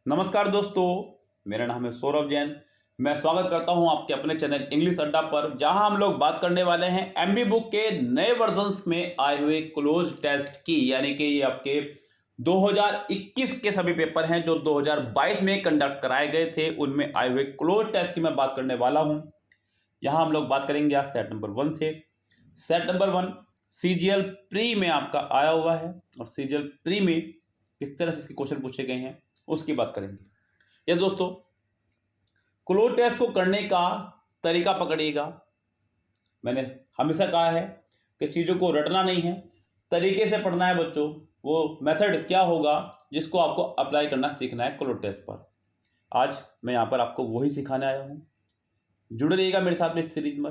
नमस्कार दोस्तों, मेरा नाम है सौरभ जैन। मैं स्वागत करता हूं आपके अपने चैनल इंग्लिश अड्डा पर, जहां हम लोग बात करने वाले हैं एमबी बुक के नए वर्जन्स में आए हुए क्लोज टेस्ट की। यानी कि ये आपके 2021 के सभी पेपर हैं जो 2022 में कंडक्ट कराए गए थे, उनमें आए हुए क्लोज टेस्ट की मैं बात करने वाला हूं। यहां हम लोग बात करेंगे आज सेट नंबर 1 से। सेट नंबर 1 सीजीएल प्री में आपका आया हुआ है, और सीजीएल प्री में किस तरह से इसके क्वेश्चन पूछे गए हैं उसकी बात करेंगे। यस दोस्तों, क्लोज टेस्ट को करने का तरीका पकड़िएगा। मैंने हमेशा कहा है कि चीज़ों को रटना नहीं है, तरीके से पढ़ना है बच्चों। वो मेथड क्या होगा जिसको आपको अप्लाई करना सीखना है क्लोज टेस्ट पर। आज मैं यहाँ पर आपको वही सिखाने आया हूँ। जुड़े रहिएगा मेरे साथ में इस सीरीज में।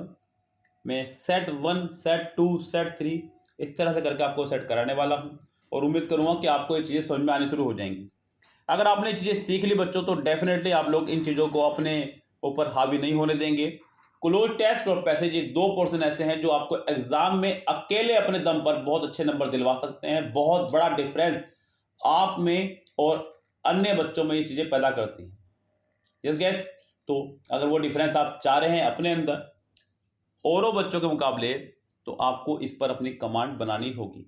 मैं सेट 1, सेट 2, सेट 3 इस तरह से करके आपको सेट कराने वाला हूँ, और उम्मीद करूँगा कि आपको ये चीज़ें समझ में आनी शुरू हो जाएंगी। अगर आपने चीज़ें सीख ली बच्चों, तो डेफिनेटली आप लोग इन चीज़ों को अपने ऊपर हावी नहीं होने देंगे। क्लोज टेस्ट और पैसेज, ये दो पोर्शन ऐसे हैं जो आपको एग्जाम में अकेले अपने दम पर बहुत अच्छे नंबर दिलवा सकते हैं। बहुत बड़ा डिफरेंस आप में और अन्य बच्चों में ये चीज़ें पैदा करती हैं। यस गैस, तो अगर वो डिफरेंस आप चाह रहे हैं अपने अंदर औरों बच्चों के मुकाबले, तो आपको इस पर अपनी कमांड बनानी होगी।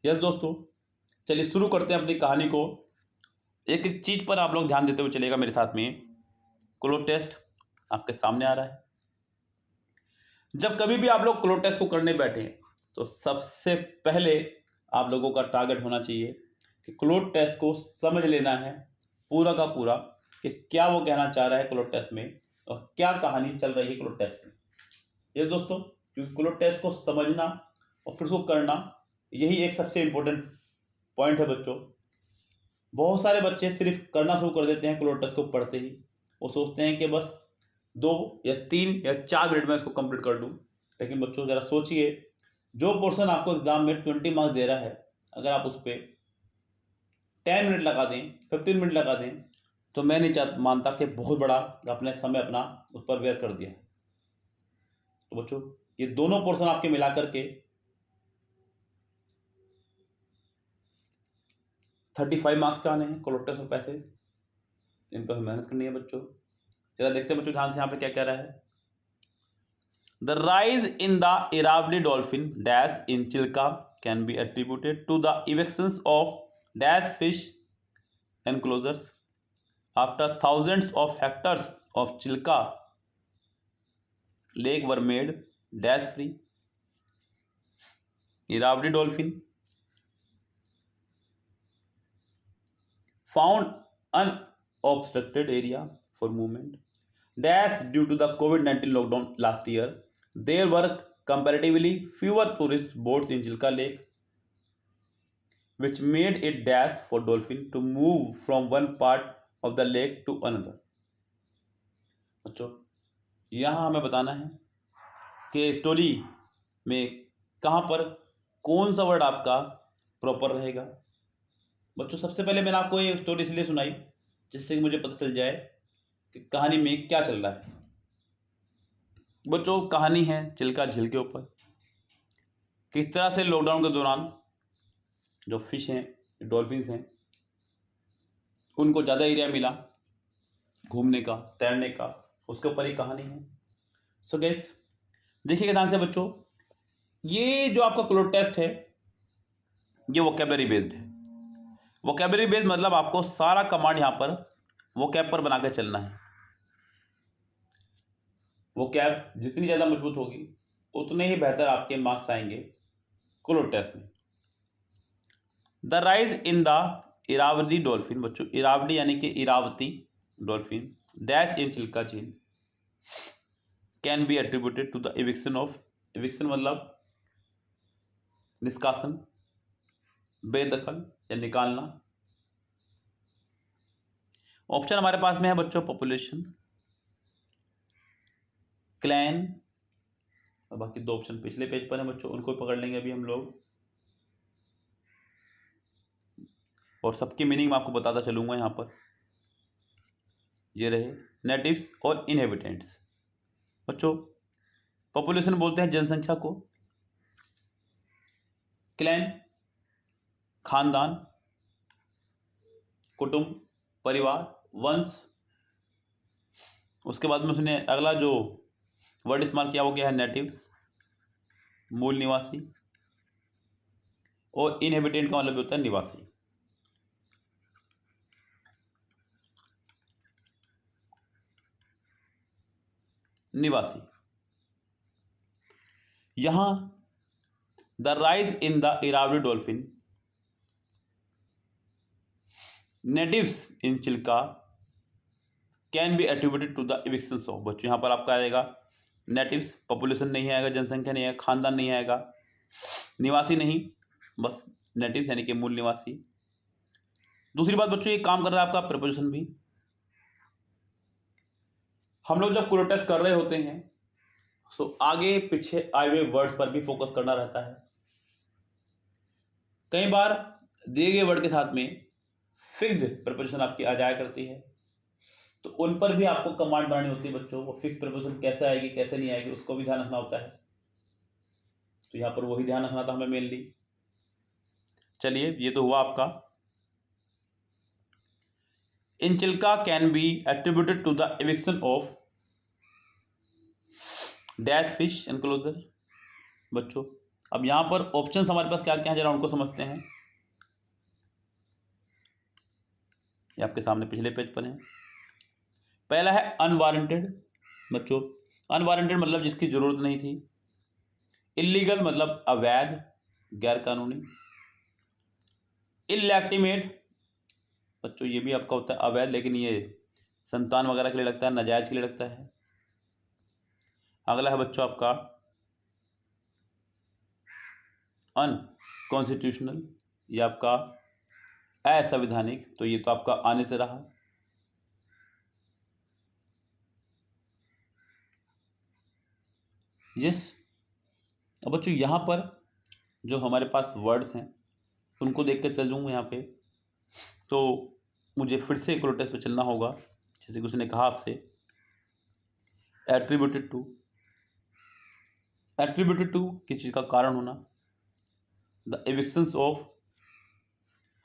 यस दोस्तों, चलिए शुरू करते हैं अपनी कहानी को। एक एक चीज पर आप लोग ध्यान देते हुए चलेगा मेरे साथ में। क्लोज टेस्ट आपके सामने आ रहा है। जब कभी भी आप लोग क्लोज टेस्ट को करने बैठे, तो सबसे पहले आप लोगों का टारगेट होना चाहिए कि क्लोज टेस्ट को समझ लेना है पूरा का पूरा, कि क्या वो कहना चाह रहा है क्लोज टेस्ट में, और क्या कहानी चल रही है क्लोज टेस्ट में। ये दोस्तों, क्योंकि क्लोज टेस्ट को समझना और फिर उसको करना, यही एक सबसे इंपॉर्टेंट पॉइंट है बच्चों। बहुत सारे बच्चे सिर्फ करना शुरू कर देते हैं क्लोज टेस्ट को पढ़ते ही। वो सोचते हैं कि बस 2 या 3 या 4 मिनट में इसको कंप्लीट कर दूं। लेकिन बच्चों जरा सोचिए, जो पोर्शन आपको एग्जाम में 20 मार्क्स दे रहा है, अगर आप उस पर 10 मिनट लगा दें, 15 मिनट लगा दें, तो मैं नहीं मानता कि बहुत बड़ा आपने समय अपना उस पर व्यर्थ कर दिया। तो बच्चों, ये दोनों पोर्शन आपके मिला करके 35 मार्क्स का आने हैं क्लोज टेस्ट और पैसेज। इन पर मेहनत करनी है बच्चों। चला देखते हैं बच्चों ध्यान से यहाँ पे क्या कह रहा है। The rise in the Irrawaddy dolphin dash in Chilika can be attributed to the evictions of dash fish enclosures after thousands of hectares of Chilka lake were made dash free. Irrawaddy dolphin found unobstructed area for movement dash due to the COVID-19 lockdown last year. There were comparatively fewer tourist boats in Chilka Lake, which made it dash for dolphin to move from one part of the lake to another. बच्चों, यहाँ हमें बताना है कि story में कहाँ पर कौन सा वर्ड आपका प्रॉपर रहेगा। बच्चों, सबसे पहले मैंने आपको ये स्टोरी इसलिए सुनाई जिससे कि मुझे पता चल जाए कि कहानी में क्या चल रहा है। बच्चों, कहानी है चिल्का झील के ऊपर। किस तरह से लॉकडाउन के दौरान जो फिश हैं, डॉल्फिन्स हैं, उनको ज़्यादा एरिया मिला घूमने का, तैरने का, उसके ऊपर एक कहानी है। सो गैस, देखिएगा ध्यान से बच्चों। ये जो आपका क्लोज टेस्ट है, ये वोकैबलरी बेस्ड है। वोकैबलरी बेस्ड मतलब आपको सारा कमांड यहाँ पर वोकैब पर बना के चलना है। वोकैब जितनी ज़्यादा मजबूत होगी, उतने ही बेहतर आपके मार्क्स आएंगे क्लोज टेस्ट में। The rise in the Irrawaddy dolphin, बच्चों इरावदी यानी कि Irawati dolphin dash in Chilika झील can be attributed to the eviction of, eviction मतलब निष्कासन, बेदखल या निकालना। ऑप्शन हमारे पास में है बच्चों पॉपुलेशन, क्लैन, और बाकी 2 ऑप्शन पिछले पेज पर है बच्चों, उनको पकड़ लेंगे अभी हम लोग। और सबकी मीनिंग मैं आपको बताता चलूंगा यहाँ पर। ये रहे नेटिव्स और इनहेबिटेंट्स। बच्चों, पॉपुलेशन बोलते हैं जनसंख्या को, क्लैन खानदान, कुटुंब, परिवार, वंश। उसके बाद में उसने अगला जो वर्ड इस्तेमाल किया वो क्या है, नेटिव्स, मूल निवासी, और इनहेबिटेंट का मतलब होता है निवासी। निवासी। यहां the rise in the Irrawaddy dolphin, natives in Chilika can be attributed to the eviction of. बच्चों यहाँ पर आपका आएगा नेटिव्स, पॉपुलेशन नहीं आएगा, जनसंख्या नहीं आएगा, खानदान नहीं आएगा, निवासी नहीं, बस नेटिव्स यानी कि मूल निवासी। दूसरी बात बच्चों, ये काम कर रहा है आपका प्रपोजिशन भी। हम लोग जब क्लोटेस्ट कर रहे होते हैं तो आगे पीछे आए हुए वर्ड्स पर भी फोकस करना रहता है। कई बार दिए गए वर्ड के साथ में फिक्स्ड प्रपोजिशन आपकी आ जाया करती है, तो उन पर भी आपको कमांड बनानी होती है बच्चों। वो फिक्स प्रपोजिशन कैसे आएगी कैसे नहीं आएगी उसको भी ध्यान रखना होता है, तो यहाँ पर वही ध्यान रखना था हमें मेनली। चलिए, ये तो हुआ आपका। In Chilika can be attributed to the eviction of dash fish enclosure. बच्चों अब यहां पर ऑप्शंस हमारे पास क्या क्या है, जरा उनको समझते हैं। ये आपके सामने पिछले पेज पर है। पहला है अनवारंटेड। बच्चों अनवारंटेड मतलब जिसकी जरूरत नहीं थी। इलीगल मतलब अवैध, गैर कानूनी। इलेक्टिमेट, बच्चों ये भी आपका होता है अवैध, लेकिन ये संतान वगैरह के लिए लगता है, नाजायज के लिए लगता है। अगला है बच्चों आपका अनकॉन्स्टिट्यूशनल, ये आपका असंवैधानिक, तो ये तो आपका आने से रहा। यस। अब बच्चों यहाँ पर जो हमारे पास वर्ड्स हैं उनको देख कर चल दूँगा यहाँ पे, तो मुझे फिर से क्लोटेस्ट पे चलना होगा। जैसे कि उसने कहा आपसे एट्रीब्यूटेड टू, एट्रीब्यूटेड टू किसी चीज़ का कारण होना। द एविक्शंस ऑफ,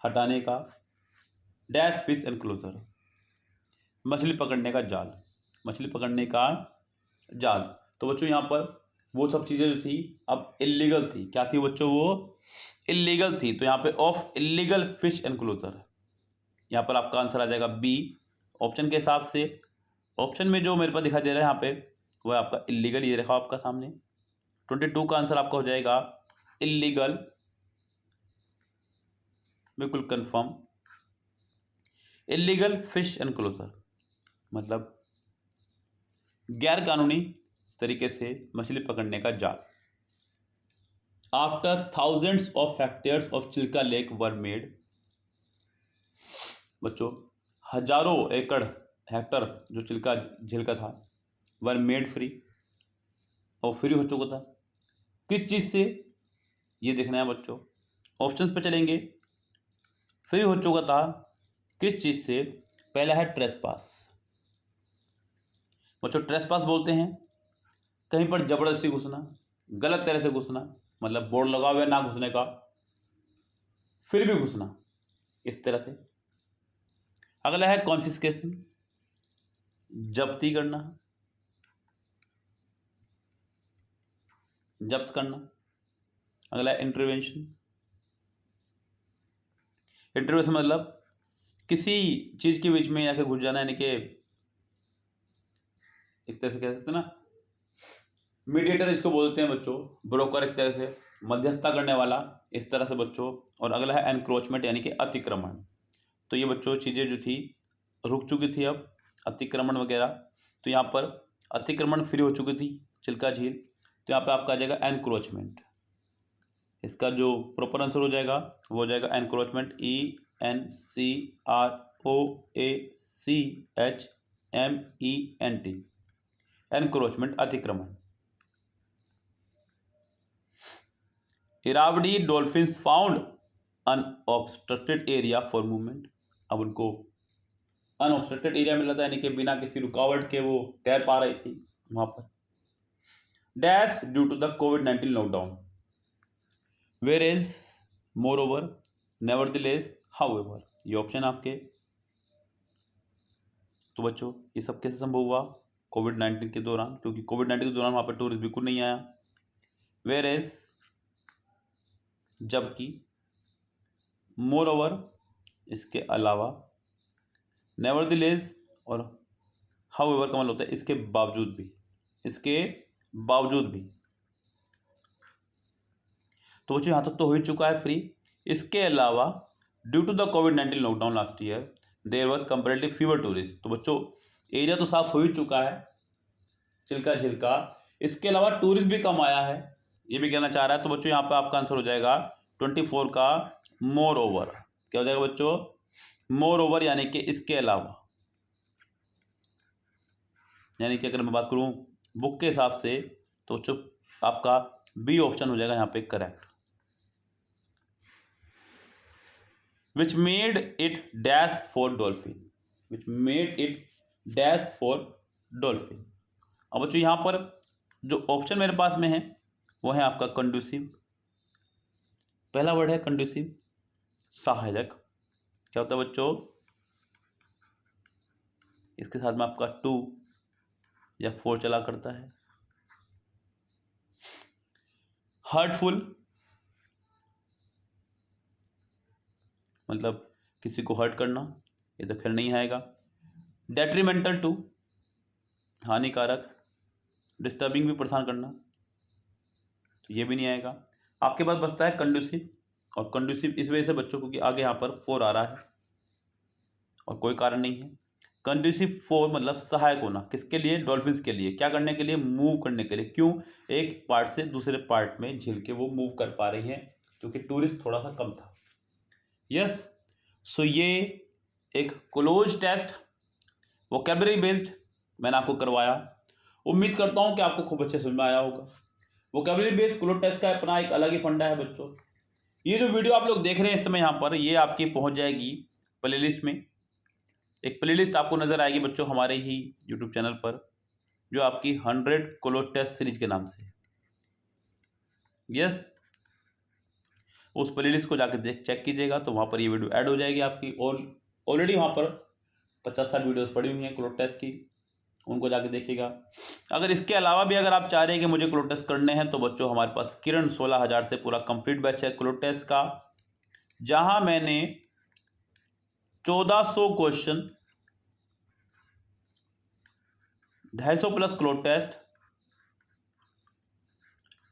हटाने का। डैश फिश एनक्लोजर, मछली पकड़ने का जाल, मछली पकड़ने का जाल। तो बच्चों यहाँ पर वो सब चीज़ें जो थी अब इलीगल थी। क्या थी बच्चों, वो इलीगल थी। तो यहाँ पे ऑफ इलीगल फिश एनक्लोजर, यहाँ पर आपका आंसर आ जाएगा बी ऑप्शन के हिसाब से। ऑप्शन में जो मेरे पास दिखाई दे रहा है यहाँ पे वो है आपका इलीगल, ये रखा आपका सामने। 22 का आंसर आपका हो जाएगा इलीगल, बिल्कुल कंफर्म। इलीगल फिश एनक्लोजर मतलब गैर कानूनी तरीके से मछली पकड़ने का जाल। After thousands of hectares of Chilika lake were made. बच्चों हजारों एकड़ हेक्टर जो चिल्का झील का था वर मेड फ्री, और फ्री हो चुका था। किस चीज़ से, ये देखना है बच्चों। ऑप्शंस पे चलेंगे। फ्री हो चुका था किस चीज़ से, पहला है ट्रेसपास। बच्चों ट्रेसपास बोलते हैं कहीं पर जबरदस्ती घुसना, गलत तरह से घुसना, मतलब बोर्ड लगा हुआ है ना घुसने का, फिर भी घुसना, इस तरह से। अगला है कॉन्फिस्केशन, जब्ती करना, जब्त करना। अगला है इंटरवेंशन। इंटरवेंशन मतलब किसी चीज के बीच में आके घुस जाना, यानी कि एक तरह से कह सकते हैं ना, मीडिएटर इसको बोलते हैं बच्चों, ब्रोकर, एक तरह से मध्यस्थता करने वाला, इस तरह से बच्चों। और अगला है एनक्रोचमेंट यानी कि अतिक्रमण। तो ये बच्चों चीज़ें जो थी रुक चुकी थी, अब अतिक्रमण वगैरह। तो यहाँ पर अतिक्रमण फ्री हो चुकी थी चिल्का झील, तो यहाँ पे आपका आ जाएगा एनक्रोचमेंट। इसका जो प्रॉपर आंसर हो जाएगा वो हो जाएगा एनक्रोचमेंट, ENCROACHMENT, एनक्रोचमेंट, अतिक्रमण। Irrawaddy dolphins found unobstructed area for movement. अब उनको अनऑब्स्ट्रक्टेड एरिया मिला था, यानी कि बिना किसी रुकावट के वो तैर पा रही थी वहां पर। डैश ड्यू टू द कोविड-19 lockdown, whereas, moreover, nevertheless, however. ये ऑप्शन आपके तो बच्चों ये सब कैसे संभव हुआ? कोविड-19 के दौरान, क्योंकि कोविड-19 के दौरान वहाँ पर टूरिस्ट बिल्कुल नहीं आया। वेयर एज जबकि, मोर ओवर इसके अलावा, नेवरदलेस और हाउएवर का मतलब होता है इसके बावजूद भी, इसके बावजूद भी। तो बच्चों यहाँ तक तो हो ही चुका है फ्री। इसके अलावा ड्यू टू द कोविड-19 lockdown last year there were comparative fewer tourist. तो बच्चों एरिया तो साफ हो ही चुका है, चिल्का झिल्का। इसके अलावा टूरिस्ट भी कम आया है, ये भी कहना चाह रहा है। तो बच्चों यहाँ पे आपका आंसर हो जाएगा 24 का मोर ओवर। क्या हो जाएगा बच्चों? मोर ओवर, यानी कि इसके अलावा। यानी कि अगर मैं बात करूं बुक के हिसाब से तो बच्चों आपका बी ऑप्शन हो जाएगा यहाँ पे correct. Which made it dash for dolphin, which made it dash for dolphin. अब बच्चों यहाँ पर जो ऑप्शन मेरे पास में है वो है आपका कंडूसिव। पहला वर्ड है कंडूसिव, सहायक। क्या होता है बच्चों? इसके साथ में आपका 2 या 4 चला करता है। हर्टफुल, मतलब किसी को हर्ट करना, ये तो खैर नहीं आएगा। डेट्रीमेंटल टू, हानिकारक। डिस्टर्बिंग भी, परेशान करना, तो ये भी नहीं आएगा। आपके पास बचता है कंडूसिव, और कंडूसिव इस वजह से बच्चों को कि आगे यहाँ पर 4 आ रहा है और कोई कारण नहीं है। कंडूसिव 4 मतलब सहायक होना, किसके लिए? डॉल्फिन्स के लिए। क्या करने के लिए? मूव करने के लिए। क्यों? एक पार्ट से दूसरे पार्ट में झील के वो मूव कर पा रही हैं, क्योंकि टूरिस्ट थोड़ा सा कम था। यस, सो ये एक क्लोज टेस्ट वोकैबुलरी बेस्ड मैंने आपको करवाया। उम्मीद करता हूँ कि आपको खूब अच्छे समझ में आया होगा। वोकैबुलरी बेस्ड क्लोज टेस्ट का अपना एक अलग ही फंडा है बच्चों। ये जो वीडियो आप लोग देख रहे हैं इस समय यहाँ पर, ये आपकी पहुँच जाएगी प्लेलिस्ट में। एक प्लेलिस्ट आपको नजर आएगी बच्चों हमारे ही यूट्यूब चैनल पर, जो आपकी 100 क्लोज टेस्ट सीरीज के नाम से। यस, उस प्लेलिस्ट को जाकर चेक कीजिएगा, तो वहाँ पर ये वीडियो ऐड हो जाएगी आपकी। और ऑलरेडी वहाँ पर 50-60 वीडियोस पड़ी हुई हैं क्लोज टेस्ट की, उनको जाके देखिएगा। अगर इसके अलावा भी अगर आप चाह रहे हैं कि मुझे क्लोज टेस्ट करने हैं, तो बच्चों हमारे पास किरण 16,000 से पूरा कंप्लीट बैच है क्लोज टेस्ट का, जहाँ मैंने 1400 question, 250 plus cloze test,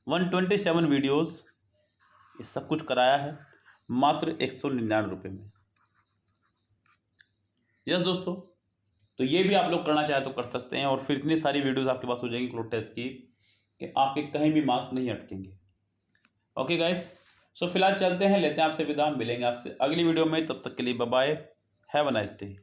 127 videos, ये सब कुछ कराया है मात्र 199 रुपये में। यस दोस्तों, तो ये भी आप लोग करना चाहे तो कर सकते हैं, और फिर इतनी सारी वीडियोस आपके पास हो जाएंगी क्लोज टेस्ट की कि आपके कहीं भी मार्क्स नहीं अटकेंगे। ओके गाइस, सो फिलहाल चलते हैं, लेते हैं आपसे विदा, मिलेंगे आपसे अगली वीडियो में। तब तक के लिए bye bye, have a nice day.